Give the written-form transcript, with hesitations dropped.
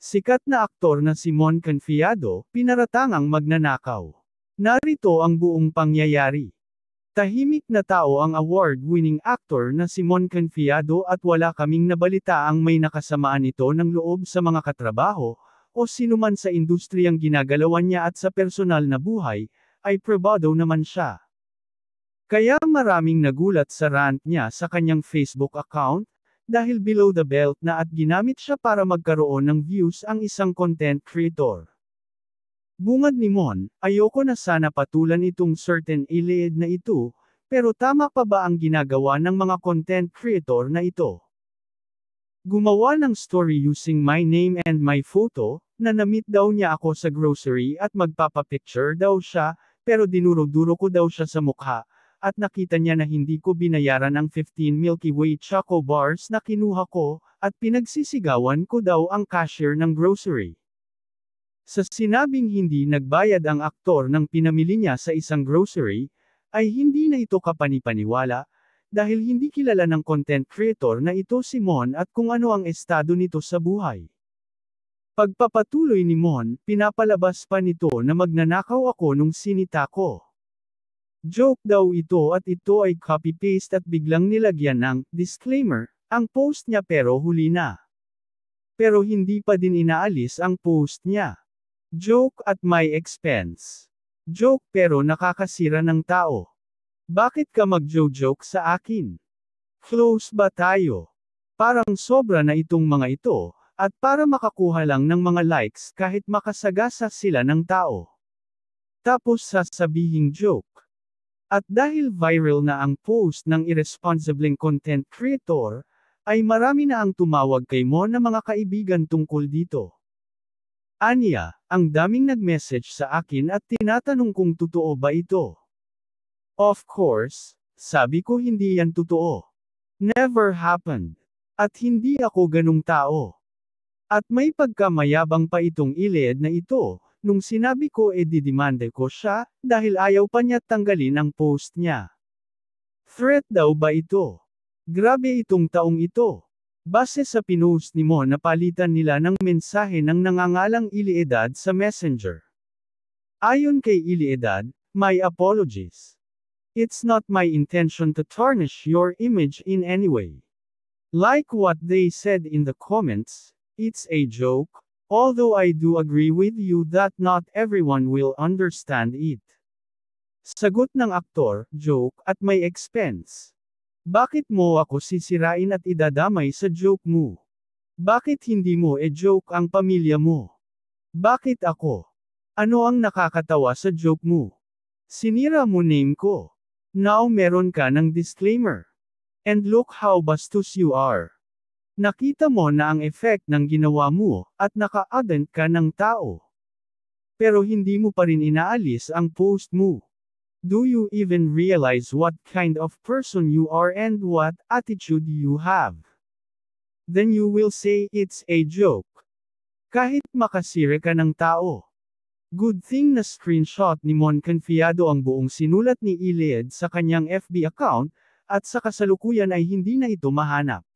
Sikat na aktor na si Mon Confiado, pinaratangang magnanakaw. Narito ang buong pangyayari. Tahimik na tao ang award-winning actor na si Mon Confiado at wala kaming nabalitaang may nakasamaan ito ng loob sa mga katrabaho, o sinuman sa industriyang ginagalawan niya at sa personal na buhay, ay probado naman siya. Kaya maraming nagulat sa rant niya sa kanyang Facebook account, dahil below the belt na at ginamit siya para magkaroon ng views ang isang content creator. Bungad ni Mon, ayoko na sana patulan itong certain iliid na ito, pero tama pa ba ang ginagawa ng mga content creator na ito? Gumawa ng story using my name and my photo, na na-meet daw niya ako sa grocery at magpapapicture daw siya, pero dinuro-duro ko daw siya sa mukha, at nakita niya na hindi ko binayaran ang 15 Milky Way Choco Bars na kinuha ko, at pinagsisigawan ko daw ang cashier ng grocery. Sa sinabing hindi nagbayad ang aktor ng pinamili niya sa isang grocery, ay hindi na ito kapanipaniwala, dahil hindi kilala ng content creator na ito si Mon at kung ano ang estado nito sa buhay. Pagpapatuloy ni Mon, pinapalabas pa nito na magnanakaw ako nung sinita ko. Joke daw ito at ito ay copy-paste at biglang nilagyan ng disclaimer ang post niya pero huli na. Pero hindi pa din inaalis ang post niya. Joke at my expense. Joke pero nakakasira ng tao. Bakit ka mag-joke sa akin? Close ba tayo? Parang sobra na itong mga ito, at para makakuha lang ng mga likes kahit makasagasa sila ng tao. Tapos sasabihing joke. At dahil viral na ang post ng irresponsibleng content creator, ay marami na ang tumawag kay Mon na mga kaibigan tungkol dito. Aniya, ang daming nag-message sa akin at tinatanong kung totoo ba ito. Of course, sabi ko hindi yan totoo. Never happened. At hindi ako ganung tao. At may pagkamayabang pa itong iliid na ito. Nung sinabi ko didimande ko siya, dahil ayaw pa niya tanggalin ang post niya. Threat daw ba ito? Grabe itong taong ito. Base sa pinost ni Mon na palitan nila ng mensahe ng nangangalang Iliedad sa Messenger. Ayon kay Iliedad, my apologies. It's not my intention to tarnish your image in any way. Like what they said in the comments, it's a joke. Although I do agree with you that not everyone will understand it. Sagot ng aktor, joke, at may expense. Bakit mo ako sisirain at idadamay sa joke mo? Bakit hindi mo joke ang pamilya mo? Bakit ako? Ano ang nakakatawa sa joke mo? Sinira mo name ko. Now meron ka ng disclaimer. And look how bastos you are. Nakita mo na ang effect ng ginawa mo, at naka-addend ka ng tao. Pero hindi mo pa rin inaalis ang post mo. Do you even realize what kind of person you are and what attitude you have? Then you will say it's a joke. Kahit makasira ka ng tao. Good thing na screenshot ni Mon Confiado ang buong sinulat ni Ilied sa kanyang FB account, at sa kasalukuyan ay hindi na ito mahanap.